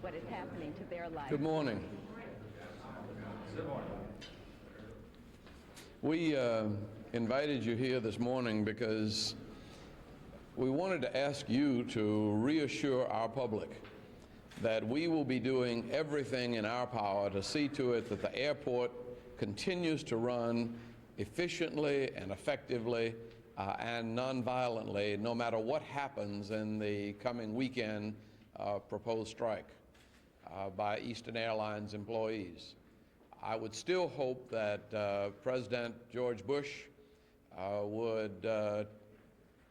what is happening to their lives. Good morning. Good morning. We invited you here this morning because we wanted to ask you to reassure our public that we will be doing everything in our power to see to it that the airport continues to run efficiently and effectively and nonviolently, no matter what happens in the coming weekend proposed strike by Eastern Airlines employees. I would still hope that President George Bush would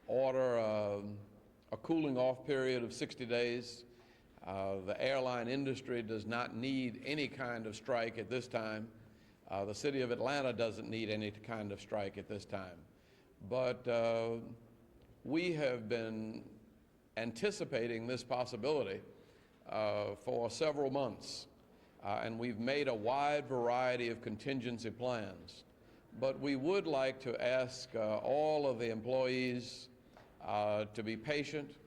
order a cooling off period of 60 days. The airline industry does not need any kind of strike at this time. The city of Atlanta doesn't need any kind of strike at this time. But we have been anticipating this possibility for several months, and we've made a wide variety of contingency plans. But we would like to ask all of the employees to be patient,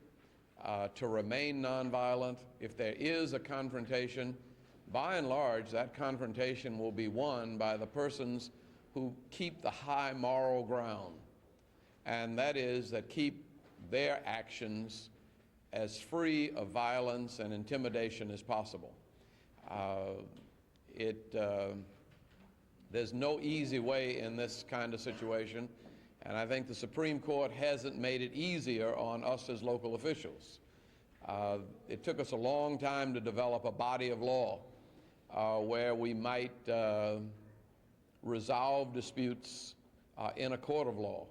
to remain nonviolent. If there is a confrontation, by and large, that confrontation will be won by the persons who keep the high moral ground, and that is that keep their actions as free of violence and intimidation as possible. There's no easy way in this kind of situation, and I think the Supreme Court hasn't made it easier on us as local officials. It took us a long time to develop a body of law where we might resolve disputes in a court of law.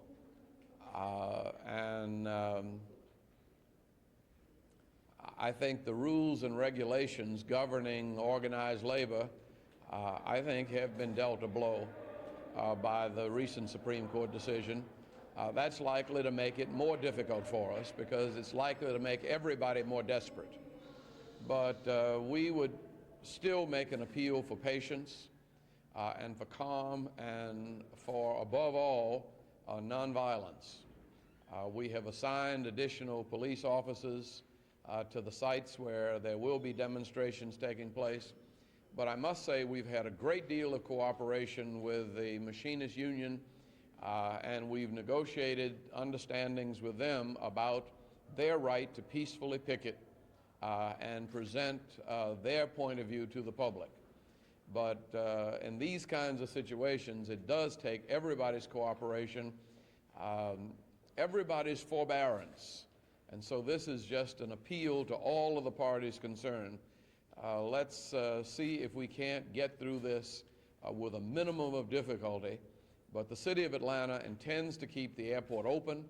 I think the rules and regulations governing organized labor, I think, have been dealt a blow by the recent Supreme Court decision. That's likely to make it more difficult for us because it's likely to make everybody more desperate. But we would still make an appeal for patience and for calm and for, above all, nonviolence. We have assigned additional police officers to the sites where there will be demonstrations taking place. But I must say we've had a great deal of cooperation with the Machinists Union, and we've negotiated understandings with them about their right to peacefully picket and present their point of view to the public. But in these kinds of situations, it does take everybody's cooperation, everybody's forbearance. And so this is just an appeal to all of the parties concerned. Let's see if we can't get through this with a minimum of difficulty. But the city of Atlanta intends to keep the airport open,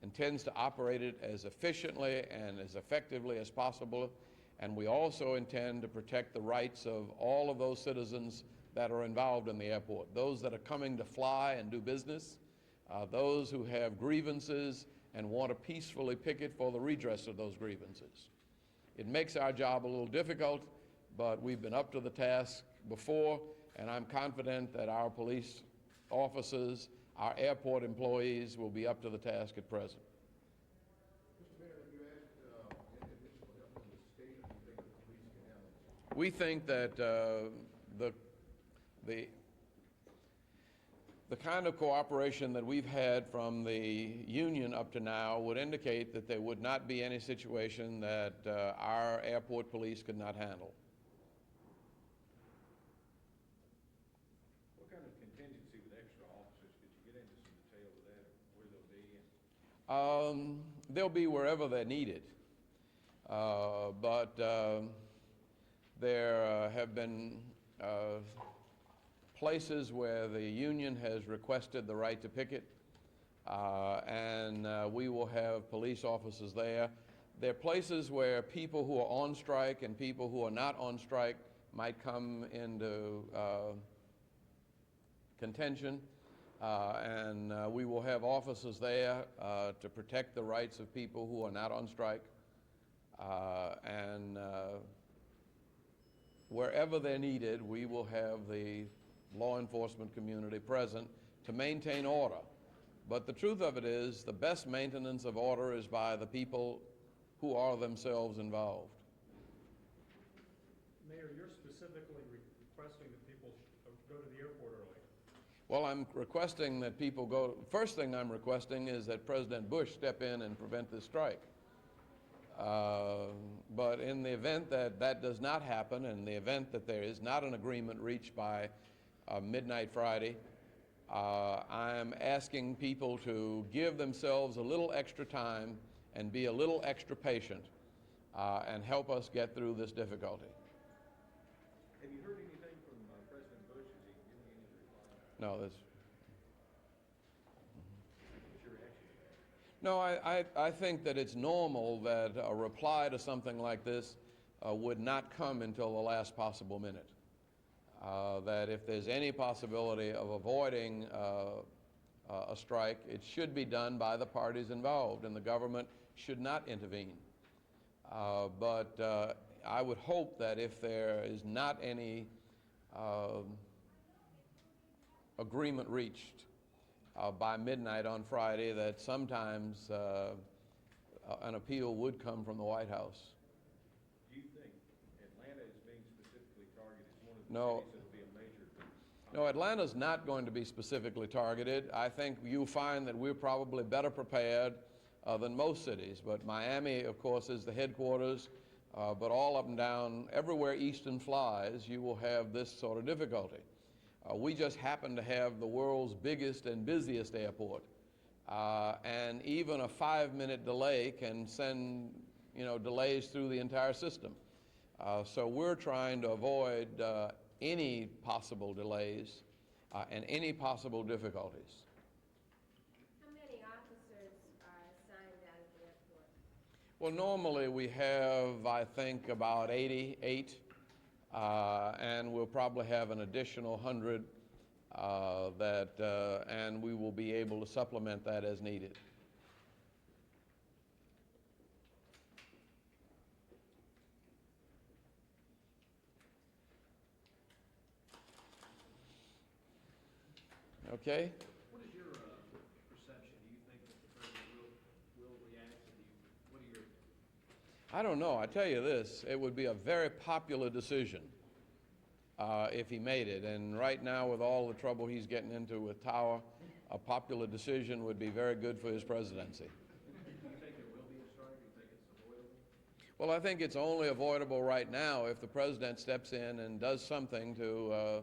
intends to operate it as efficiently and as effectively as possible, and we also intend to protect the rights of all of those citizens that are involved in the airport, those that are coming to fly and do business, those who have grievances and want to peacefully picket for the redress of those grievances. It makes our job a little difficult, but we've been up to the task before, and I'm confident that our police officers, our airport employees will be up to the task at present. Mr. Mayor, have you asked any additional help from the state, or do you think the police can handle it? We think that the kind of cooperation that we've had from the union up to now would indicate that there would not be any situation that our airport police could not handle. What kind of contingency with extra officers, could you get into some detail with that, where they'll be? They'll be wherever they're needed. But there have been places where the union has requested the right to picket, and we will have police officers there. There are places where people who are on strike and people who are not on strike might come into contention, and we will have officers there to protect the rights of people who are not on strike, and wherever they're needed, we will have the law enforcement community present to maintain order. But the truth of it is, the best maintenance of order is by the people who are themselves involved. Mayor, you're specifically requesting that people go to the airport early. Well, I'm requesting that people go, first thing I'm requesting is that President Bush step in and prevent this strike. But in the event that that does not happen, in the event that there is not an agreement reached by midnight Friday, I'm asking people to give themselves a little extra time and be a little extra patient and help us get through this difficulty. Have you heard anything from President Bush? Has he given you any reply? No, this. What's your reaction to that? No, I think that it's normal that a reply to something like this would not come until the last possible minute. That if there's any possibility of avoiding a strike, it should be done by the parties involved, and the government should not intervene. But I would hope that if there is not any agreement reached by midnight on Friday, that sometimes an appeal would come from the White House. Do you think Atlanta is being specifically targeted? It's one of the No. cities that will be a major. No, Atlanta's not going to be specifically targeted. I think you'll find that we're probably better prepared than most cities. But Miami, of course, is the headquarters. But all up and down, everywhere Eastern flies, you will have this sort of difficulty. We just happen to have the world's biggest and busiest airport. And even a 5-minute delay can send, delays through the entire system. So we're trying to avoid any possible delays and any possible difficulties. How many officers are assigned out at the airport? Well, normally we have, I think, about 88, and we'll probably have an additional 100 and we will be able to supplement that as needed. Okay? What is your perception? Do you think that the president will react? What are your... I don't know. I tell you this, it would be a very popular decision if he made it. And right now, with all the trouble he's getting into with Tower, a popular decision would be very good for his presidency. Do you think there will be a strike? Do you think it's avoidable? Well, I think it's only avoidable right now if the president steps in and does something to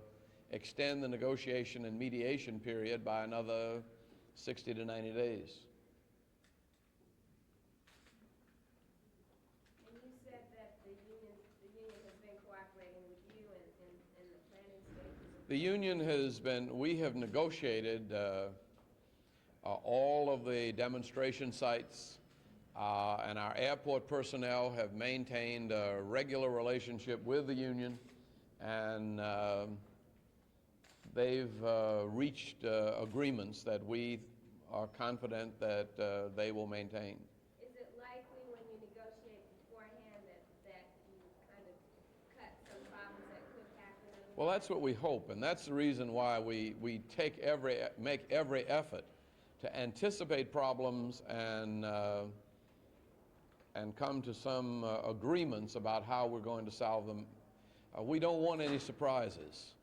extend the negotiation and mediation period by another 60 to 90 days. And you said that the union has been cooperating with you in the planning stages. The union has been, we have negotiated all of the demonstration sites, and our airport personnel have maintained a regular relationship with the union, and they've reached agreements that we are confident that they will maintain. Is it likely when you negotiate beforehand that you kind of cut some problems that could happen? Well, that's what we hope, and that's the reason why we make every effort to anticipate problems and come to some agreements about how we're going to solve them. We don't want any surprises,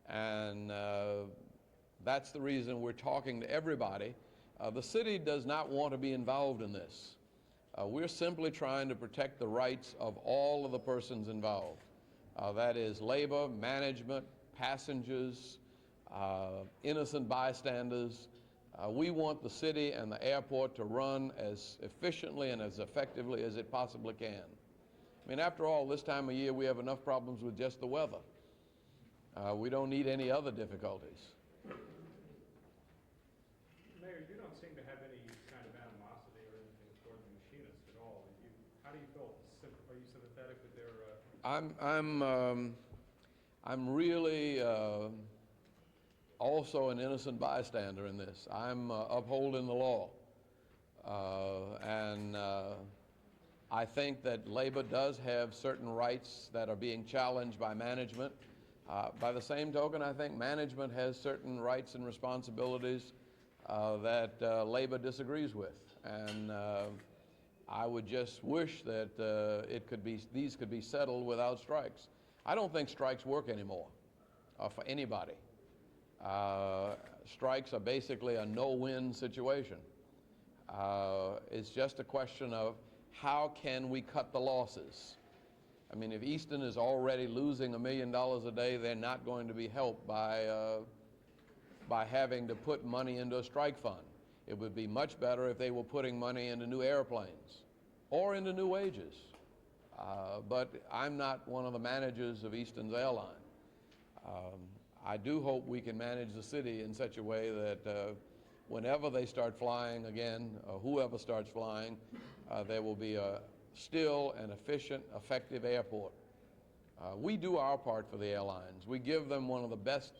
and that's the reason we're talking to everybody. The city does not want to be involved in this. We're simply trying to protect the rights of all of the persons involved. That is labor, management, passengers, innocent bystanders. We want the city and the airport to run as efficiently and as effectively as it possibly can. I mean, after all, this time of year we have enough problems with just the weather. We don't need any other difficulties. Mayor, you don't seem to have any kind of animosity or anything toward the machinists at all. How do you feel? Are you sympathetic with their... I'm really also an innocent bystander in this. I'm upholding the law. And I think that labor does have certain rights that are being challenged by management. By the same token, I think management has certain rights and responsibilities that labor disagrees with. And I would just wish that these could be settled without strikes. I don't think strikes work anymore for anybody. Strikes are basically a no-win situation. It's just a question of how can we cut the losses. I mean, if Easton is already losing $1 million a day, they're not going to be helped by having to put money into a strike fund. It would be much better if they were putting money into new airplanes or into new wages. But I'm not one of the managers of Easton's Airline. I do hope we can manage the city in such a way that whenever they start flying again, whoever starts flying, there will be still an efficient, effective airport. We do our part for the airlines. We give them one of the best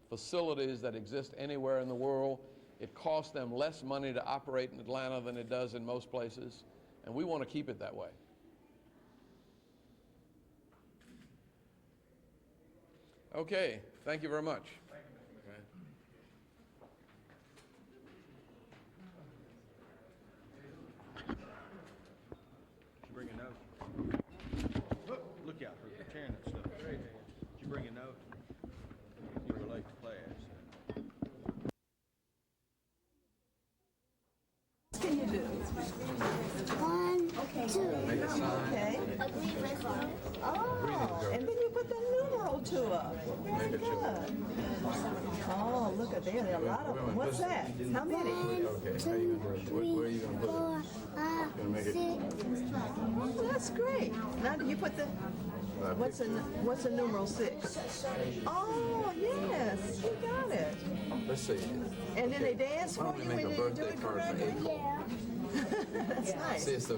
facilities that exist anywhere in the world. It costs them less money to operate in Atlanta than it does in most places, and we want to keep it that way. Okay, thank you very much. Thank you, Mr. Mayor. Did you bring a note? Look out for tearing that stuff. Did you bring a note? You were late to class. What can you do? 1, 2. Okay. Oh, and then you put the numeral to it. Very good. Oh, look at there. There are a lot of them. What's that? How many? Okay, how you gonna do it? Where are you gonna put it? Gonna make it? Oh, that's great. Now do you put the what's the numeral 6? Oh, yes. You got it. Let's see. And then they dance Why for don't we you make when a you do birthday it card for correctly? April? That's nice. See, it's the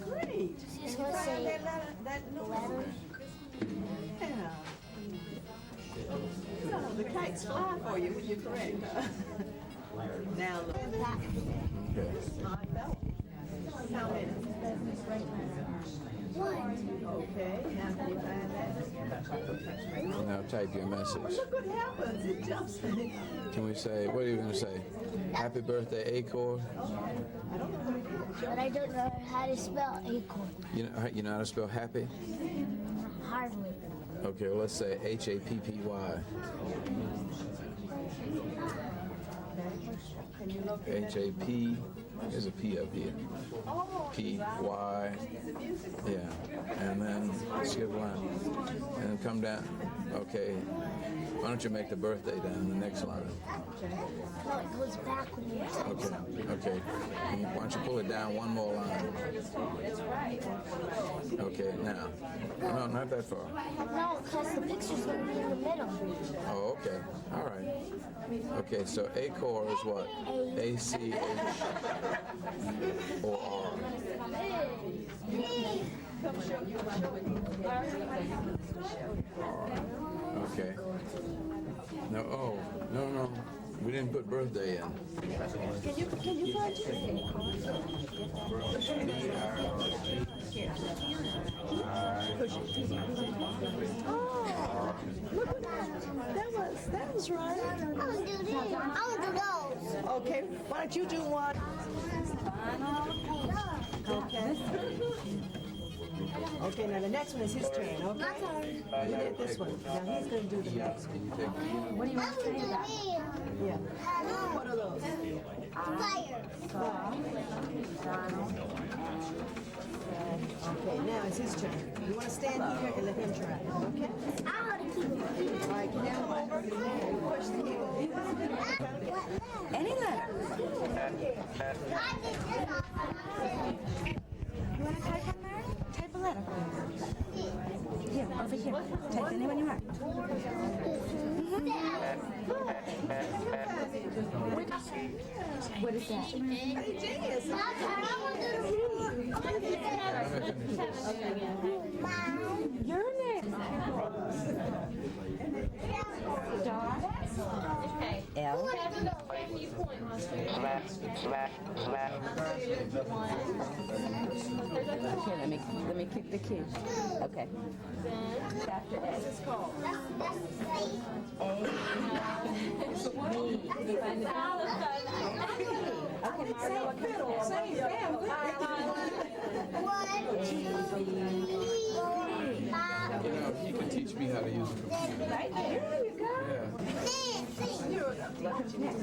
Great. She's And you gonna find say that numeral? Yeah. No, the kites fly for you when you're correct. Now look. Okay. How many? 1. Okay, now can you find that? Now type your message. Look what happens. It jumps. Can we say, what are you going to say? Happy birthday, Acorn? But I don't know how to spell acorn. You know how to spell happy? Hardly. Okay, well, let's say H-A-P-P-Y. Can you locate that? H-A-P, there's a P up here. P-Y, yeah. And then skip line. And then come down. Okay. Why don't you make the birthday down the next line? No, it goes back when you type Okay, okay. Why don't you pull it down one more line? Okay, now. No, not that far. No, because the picture's going to be in the middle. Oh, okay. All right. Okay, so ACOR is what? A-C-H-O-R. Okay. No, oh, no. We didn't put birthday in. Can you find it? Oh, look what that was right. I want to do this. I want to do those. Okay, why don't you do one? Okay. Okay, now the next one is his turn, okay? My turn. You did this one. Now he's going to do the next one. What do you want to say to that? Yeah. What are those? Fire. Okay, now it's his turn. You want to stand here and let him try, okay? I want to keep it. All right, now come over. Push the heel. Any letter. I did this. You want to type on there? Type a letter. Here, over here. Type anyone you want. What is that? Your name. L. Here, let me keep the key. Okay. After S is called A. B. Okay, Same fiddle, same family. 1, 2, 3, 4, 5. You know, you can teach me how to use a computer. There you go.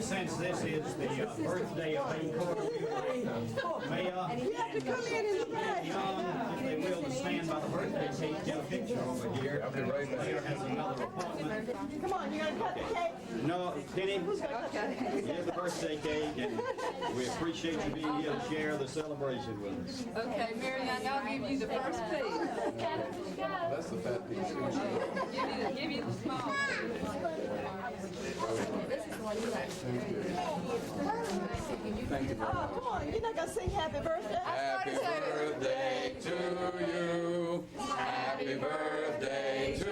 Since this is the birthday of Mayor, You have to come in and pray. if they will, to stand by the birthday cake, get a picture over here. I'll be right back. Mayor has another appointment. Come on, you gonna cut the cake? No, Penny, here's the birthday cake, and we appreciate you being here to share the celebration with us. Okay, Marianne, I'll give you the first piece. That's the fat piece. Give you the small piece. This is the one you like. Thank you very Oh, much. come on, you're not gonna sing happy birthday? Happy birthday to you. Happy birthday to